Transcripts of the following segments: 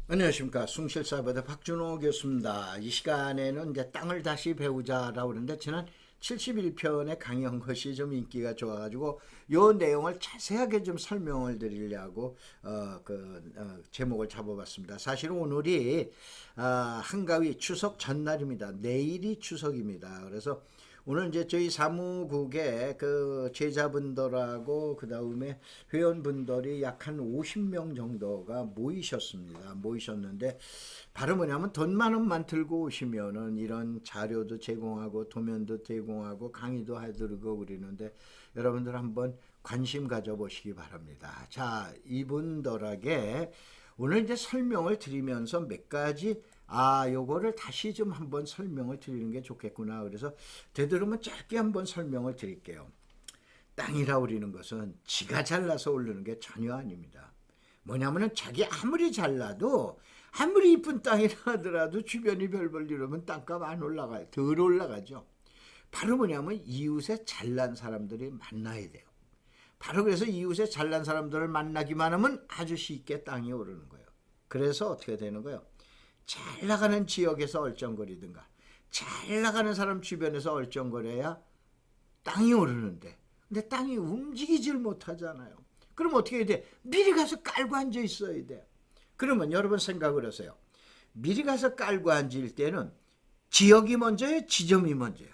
안녕하십니까. 숭실사이버대 박준호 교수입니다. 이 시간에는 이제 땅을 다시 배우자라고 그러는데 지난 71편에 강의한 것이 좀 인기가 좋아가지고 요 내용을 자세하게 좀 설명을 드리려고 제목을 잡아봤습니다. 사실 오늘이 한가위 추석 전날입니다. 내일이 추석입니다. 그래서 오늘 이제 저희 사무국에 그 제자분들하고 그 다음에 회원분들이 약 한 50명 정도가 모이셨는데 바로 뭐냐면 돈만 원만 들고 오시면은 이런 자료도 제공하고 도면도 제공하고 강의도 해드리고 그러는데 여러분들 한번 관심 가져보시기 바랍니다. 자, 이분들에게 오늘 이제 설명을 드리면서 몇 가지 요거를 다시 좀 한번 설명을 드리는 게 좋겠구나. 그래서 되도록이면 짧게 한번 설명을 드릴게요. 땅이라 우리는 것은 지가 잘나서 오르는 게 전혀 아닙니다. 뭐냐면은 자기 아무리 잘나도 아무리 이쁜 땅이라 하더라도 주변이 별볼 이러면 땅값 안 올라가요. 덜 올라가죠. 바로 뭐냐면 이웃에 잘난 사람들이 만나야 돼요. 바로 그래서 이웃에 잘난 사람들을 만나기만 하면 아주 쉽게 땅이 오르는 거예요. 그래서 어떻게 되는 거예요? 잘 나가는 지역에서 얼쩡거리든가 잘 나가는 사람 주변에서 얼쩡거려야 땅이 오르는데, 근데 땅이 움직이질 못하잖아요. 그럼 어떻게 해야 돼? 미리 가서 깔고 앉아 있어야 돼요. 그러면 여러분 생각을 하세요. 미리 가서 깔고 앉을 때는 지역이 먼저예요? 지점이 먼저예요?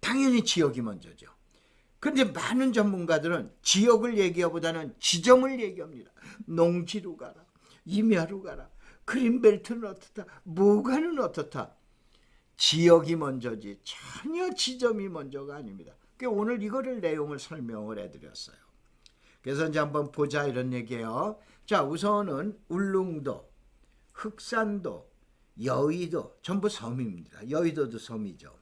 당연히 지역이 먼저죠. 근데 많은 전문가들은 지역을 얘기하보다는 지점을 얘기합니다. 농지로 가라, 임야로 가라, 그린벨트는 어떻다, 뭐가는 어떻다. 지역이 먼저지 전혀 지점이 먼저가 아닙니다. 오늘 이거를 내용을 설명을 해드렸어요. 그래서 이제 한번 보자 이런 얘기예요. 자, 우선은 울릉도, 흑산도, 여의도 전부 섬입니다. 여의도도 섬이죠.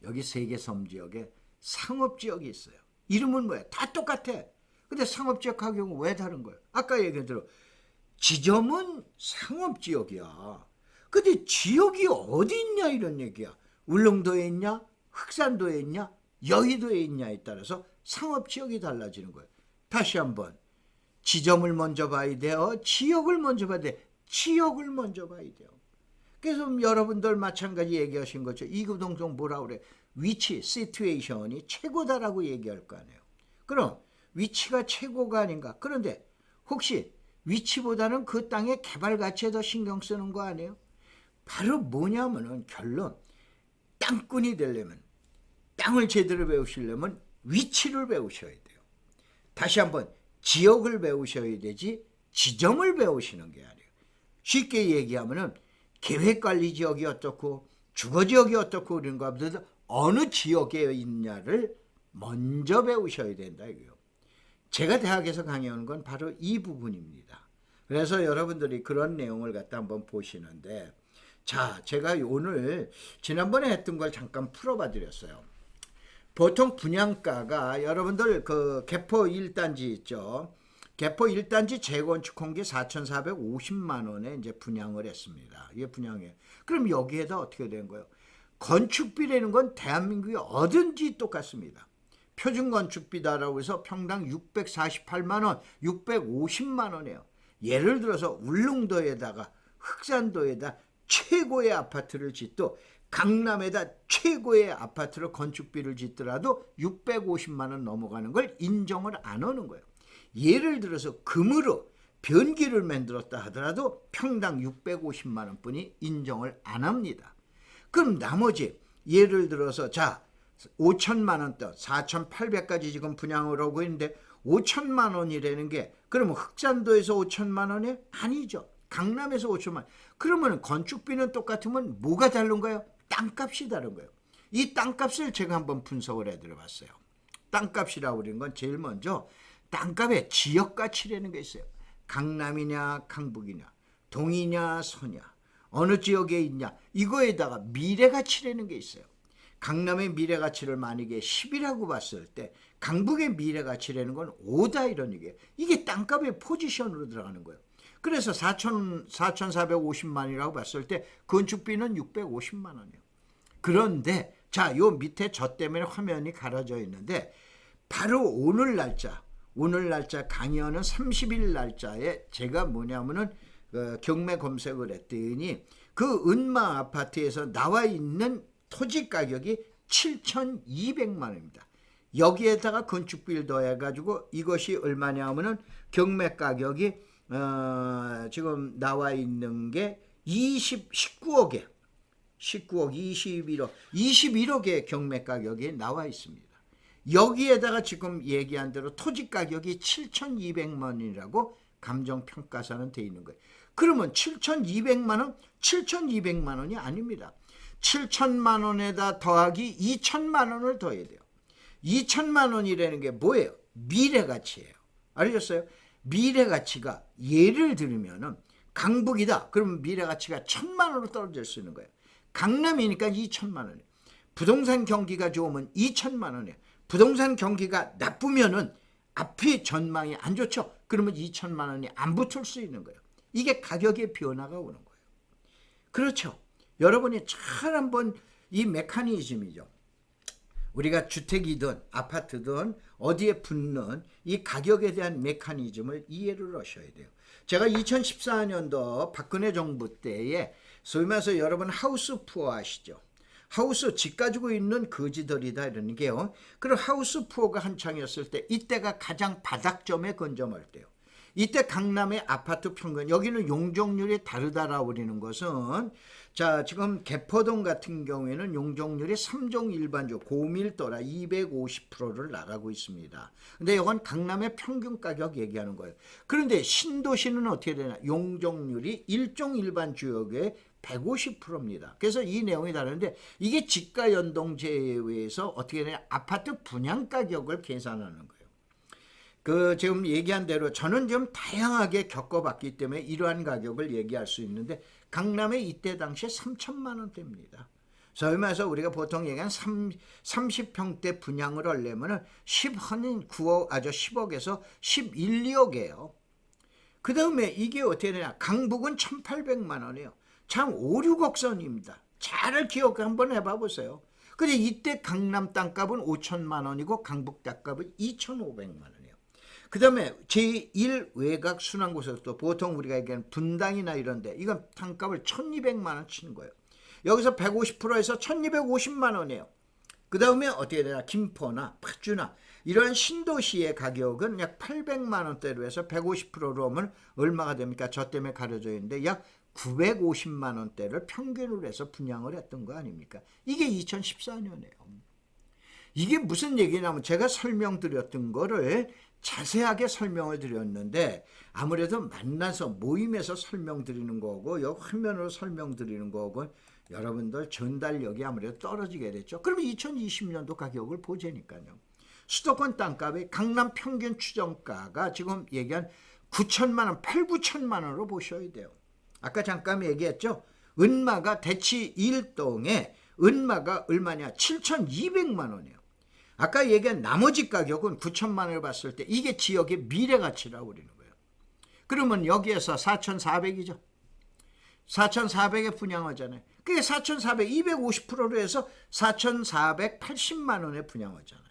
여기 세 개 섬 지역에 상업지역이 있어요. 이름은 뭐야? 다 똑같아. 근데 상업지역 가격은 왜 다른 거예요? 아까 얘기했대로 지점은 상업지역이야. 근데 지역이 어디 있냐 이런 얘기야. 울릉도에 있냐, 흑산도에 있냐, 여의도에 있냐에 따라서 상업지역이 달라지는 거예요. 다시 한번 지점을 먼저 봐야 돼요, 지역을 먼저 봐야 돼. 지역을 먼저 봐야 돼요. 그래서 여러분들 마찬가지 얘기하신 것처럼 이구동성 뭐라 그래? 위치, 시츄에이션이 최고다라고 얘기할 거 아니에요. 그럼 위치가 최고가 아닌가? 그런데 혹시 위치보다는 그 땅의 개발 가치에 더 신경 쓰는 거 아니에요? 바로 뭐냐면은 결론, 땅꾼이 되려면, 땅을 제대로 배우시려면 위치를 배우셔야 돼요. 다시 한번 지역을 배우셔야 되지 지점을 배우시는 게 아니에요. 쉽게 얘기하면은 계획관리지역이 어떻고 주거지역이 어떻고 그런 것보다 어느 지역에 있냐를 먼저 배우셔야 된다 이거예요. 제가 대학에서 강의하는 건 바로 이 부분입니다. 그래서 여러분들이 그런 내용을 갖다 한번 보시는데, 자, 제가 오늘 지난번에 했던 걸 잠깐 풀어봐 드렸어요. 보통 분양가가 여러분들 그 개포 1단지 있죠. 개포 1단지 재건축한 게 4,450만 원에 이제 분양을 했습니다. 이게 분양이에요. 그럼 여기에다 어떻게 된 거예요? 건축비라는 건 대한민국이 어딘지 똑같습니다. 표준 건축비다라고 해서 평당 648만 원, 650만 원이에요. 예를 들어서 울릉도에다가 흑산도에다 최고의 아파트를 짓도 강남에다 최고의 아파트로 건축비를 짓더라도 650만 원 넘어가는 걸 인정을 안 하는 거예요. 예를 들어서 금으로 변기를 만들었다 하더라도 평당 650만 원뿐이 인정을 안 합니다. 그럼 나머지 예를 들어서 자 5천만 원대 4,800까지 지금 분양을 하고 있는데 5천만 원이라는 게 그러면 흑산도에서 5천만 원이 아니죠. 강남에서 5천만 원. 그러면 건축비는 똑같으면 뭐가 다른가요? 땅값이 다른 거예요. 이 땅값을 제가 한번 분석을 해드려 봤어요. 땅값이라고 그러는 건 제일 먼저 땅값의 지역가치라는 게 있어요. 강남이냐 강북이냐 동이냐 서냐 어느 지역에 있냐 이거에다가 미래가치라는 게 있어요. 강남의 미래가치를 만약에 10이라고 봤을 때 강북의 미래가치라는 건 5다 이런 얘기예요. 이게 땅값의 포지션으로 들어가는 거예요. 그래서 4,450만이라고 봤을 때 건축비는 650만 원이에요. 그런데 자, 요 밑에 저 때문에 화면이 가려져 있는데 바로 오늘 날짜 강의하는 30일 날짜에 제가 뭐냐면은 경매 검색을 했더니 그 은마 아파트에서 나와 있는 토지 가격이 7,200만 원입니다. 여기에다가 건축비를 더해가지고 이것이 얼마냐 하면은 경매 가격이 지금 나와 있는 게 19억에 21억의 경매 가격이 나와 있습니다. 여기에다가 지금 얘기한 대로 토지 가격이 7,200만 원이라고 감정평가서는 돼 있는 거예요. 그러면 7,200만 원? 7,200만 원이 아닙니다. 7천만 원에다 더하기 2천만 원을 더해야 돼요. 2천만 원이라는 게 뭐예요? 미래가치예요. 알겠어요? 미래가치가 예를 들면은 강북이다. 그러면 미래가치가 1,000만 원으로 떨어질 수 있는 거예요. 강남이니까 2천만 원이에요. 부동산 경기가 좋으면 2천만 원이에요. 부동산 경기가 나쁘면은 앞이 전망이 안 좋죠. 그러면 2천만 원이 안 붙을 수 있는 거예요. 이게 가격의 변화가 오는 거예요. 그렇죠. 여러분이 잘 한번 이 메커니즘이죠. 우리가 주택이든 아파트든 어디에 붙는 이 가격에 대한 메커니즘을 이해를 하셔야 돼요. 제가 2014년도 박근혜 정부 때에 소위 말해서 여러분 하우스 푸어 아시죠? 하우스 집 가지고 있는 거지들이다 이러는 게요. 그럼 하우스 푸어가 한창이었을 때 이때가 가장 바닥점에 건점할 때요. 이때 강남의 아파트 평균, 여기는 용적률이 다르다라고 그러는 것은 자 지금 개포동 같은 경우에는 용적률이 3종 일반주 고밀도라 250%를 나가고 있습니다. 근데 이건 강남의 평균 가격 얘기하는 거예요. 그런데 신도시는 어떻게 되나? 용적률이 1종 일반 주역의 150%입니다. 그래서 이 내용이 다른데 이게 지가 연동제에 의해서 어떻게 되냐? 아파트 분양 가격을 계산하는 거예요. 지금 얘기한 대로 저는 좀 다양하게 겪어봤기 때문에 이러한 가격을 얘기할 수 있는데 강남의 이때 당시에 3천만 원대입니다. 소위 말해서 우리가 보통 얘기한 30평대 분양을 하려면 10억에서 11, 2억이에요. 그 다음에 이게 어떻게 되냐? 강북은 1,800만 원이에요. 참 5, 6억 선입니다. 잘 기억 한번 해봐 보세요. 근데 이때 강남 땅값은 5천만 원이고 강북 땅값은 2,500만 원이에요. 그 다음에 제1 외곽 순환고속도 보통 우리가 얘기하는 분당이나 이런데 이건 땅값을 1,200만 원 치는 거예요. 여기서 150%에서 1,250만 원이에요. 그 다음에 어떻게 되나? 김포나 파주나 이런 신도시의 가격은 약 800만 원대로 해서 150%로 하면 얼마가 됩니까? 저 때문에 가려져 있는데 약 950만 원대를 평균으로 해서 분양을 했던 거 아닙니까? 이게 2014년이에요. 이게 무슨 얘기냐면 제가 설명드렸던 거를 자세하게 설명을 드렸는데 아무래도 만나서 모임에서 설명드리는 거고 여기 화면으로 설명드리는 거고 여러분들 전달력이 아무래도 떨어지게 됐죠. 그러면 2020년도 가격을 보자니까요. 수도권 땅값의 강남 평균 추정가가 지금 얘기한 9천만 원, 8, 9천만 원으로 보셔야 돼요. 아까 잠깐 얘기했죠. 은마가 대치 1동에 은마가 얼마냐? 7,200만 원이에요. 아까 얘기한 나머지 가격은 9천만 원을 봤을 때 이게 지역의 미래가치라고 그러는 거예요. 그러면 여기에서 4,400이죠. 4,400에 분양하잖아요. 그게 4,400, 250%로 해서 4,480만 원에 분양하잖아요.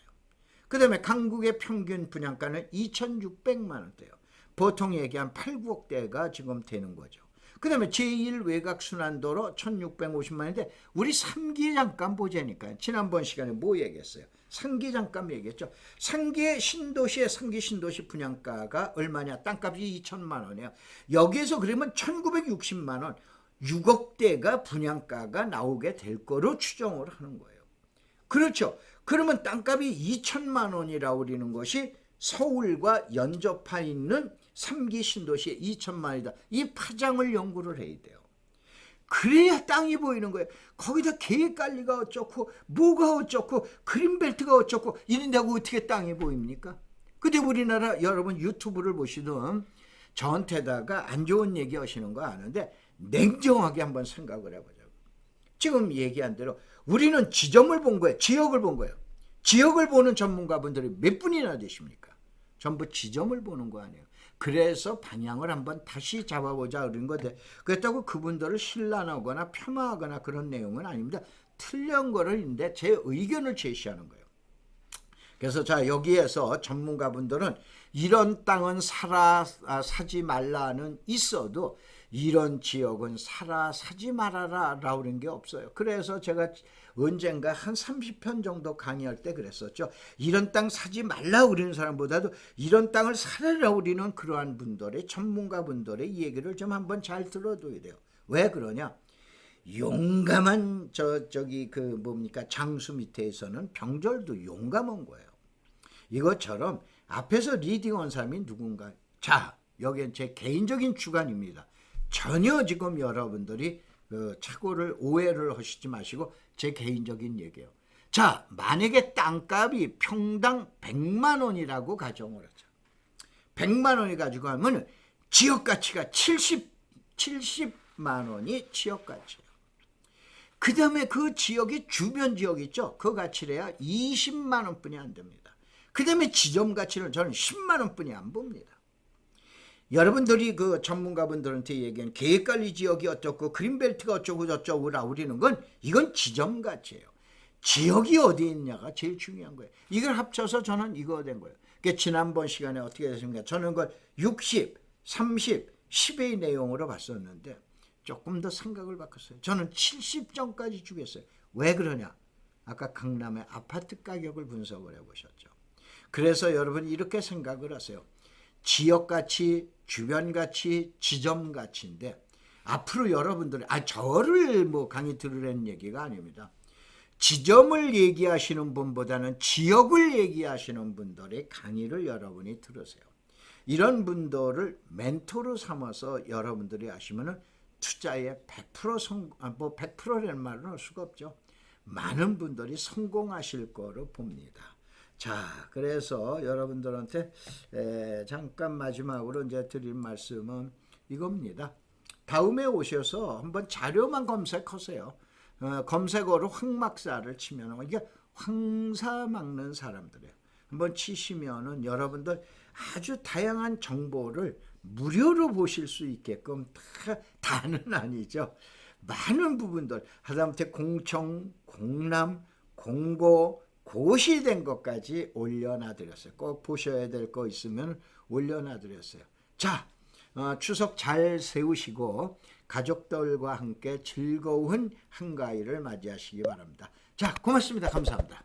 그 다음에 강북의 평균 분양가는 2,600만 원대예요. 보통 얘기한 8, 9억대가 지금 되는 거죠. 그 다음에 제1 외곽 순환도로 1,650만 원인데 우리 3기 잠깐 보자니까요. 지난번 시간에 뭐 얘기했어요? 3기 잠깐 얘기했죠. 3기 신도시의 3기 신도시 분양가가 얼마냐? 땅값이 2천만 원이에요. 여기에서 그러면 1,960만 원, 6억대가 분양가가 나오게 될 거로 추정을 하는 거예요. 그렇죠. 그러면 땅값이 2천만 원이라고 그러는 것이 서울과 연접해 있는 3기 신도시에 2천만 원이다. 이 파장을 연구를 해야 돼요. 그래야 땅이 보이는 거예요. 거기다 계획관리가 어쩌고 뭐가 어쩌고 그린벨트가 어쩌고 이런다고 어떻게 땅이 보입니까? 근데 우리나라 여러분 유튜브를 보시든 저한테다가 안 좋은 얘기 하시는 거 아는데 냉정하게 한번 생각을 해보자고. 지금 얘기한 대로 우리는 지점을 본 거예요. 지역을 본 거예요. 지역을 보는 전문가분들이 몇 분이나 되십니까? 전부 지점을 보는 거 아니에요. 그래서 방향을 한번 다시 잡아보자 그런 건데 그렇다고 그분들을 신란하거나 폄하하거나 그런 내용은 아닙니다. 틀린 거를 있는데 제 의견을 제시하는 거예요. 그래서 자 여기에서 전문가분들은 이런 땅은 사지 말라는 있어도 이런 지역은 사지 말아라 라는 게 없어요. 그래서 제가 언젠가 한 30편 정도 강의할 때 그랬었죠. 이런 땅 사지 말라 그러는 사람보다도 이런 땅을 사라 우리는 그러한 분들의 전문가분들의 이 얘기를 좀 한번 잘 들어둬야 돼요. 왜 그러냐? 용감한 저기 그 뭡니까 장수 밑에서는 병절도 용감한 거예요. 이것처럼 앞에서 리딩한 사람이 누군가. 자, 여기는 제 개인적인 주관입니다. 전혀 지금 여러분들이 그 착오를 오해를 하시지 마시고 제 개인적인 얘기예요. 자, 만약에 땅값이 평당 100만 원이라고 가정을 하자. 100만 원이 가지고 하면 지역 가치가 70만 원이 지역 가치예요. 그 다음에 그 지역의 주변 지역 있죠. 그 가치래야 20만 원뿐이 안 됩니다. 그 다음에 지점 가치는 저는 10만 원뿐이 안 봅니다. 여러분들이 그 전문가분들한테 얘기한 계획관리 지역이 어떻고 그린벨트가 어쩌고 저쩌고 라우리는 건 이건 지점 가치예요. 지역이 어디 있냐가 제일 중요한 거예요. 이걸 합쳐서 저는 이거 된 거예요. 그러니까 지난번 시간에 어떻게 됐습니까? 저는 그걸 60, 30, 10의 내용으로 봤었는데 조금 더 생각을 바꿨어요. 저는 70점까지 주겠어요. 왜 그러냐? 아까 강남의 아파트 가격을 분석을 해보셨죠. 그래서 여러분 이렇게 생각을 하세요. 지역 가치, 주변 가치, 지점 가치인데 앞으로 여러분들이 저를 뭐 강의 들으라는 얘기가 아닙니다. 지점을 얘기하시는 분보다는 지역을 얘기하시는 분들의 강의를 여러분이 들으세요. 이런 분들을 멘토로 삼아서 여러분들이 하시면은 투자에 100%라는 말은 할 수가 없죠. 많은 분들이 성공하실 거로 봅니다. 자, 그래서 여러분들한테 잠깐 마지막으로 이제 드릴 말씀은 이겁니다. 다음에 오셔서 한번 자료만 검색하세요. 검색어로 황막사를 치면 이게 황사 막는 사람들이에요. 한번 치시면은 여러분들 아주 다양한 정보를 무료로 보실 수 있게끔 다는 아니죠. 많은 부분들 하다못해 공청, 공남, 공고, 고시된 것까지 올려놔드렸어요. 꼭 보셔야 될 거 있으면 올려놔드렸어요. 자, 추석 잘 세우시고 가족들과 함께 즐거운 한가위를 맞이하시기 바랍니다. 자, 고맙습니다. 감사합니다.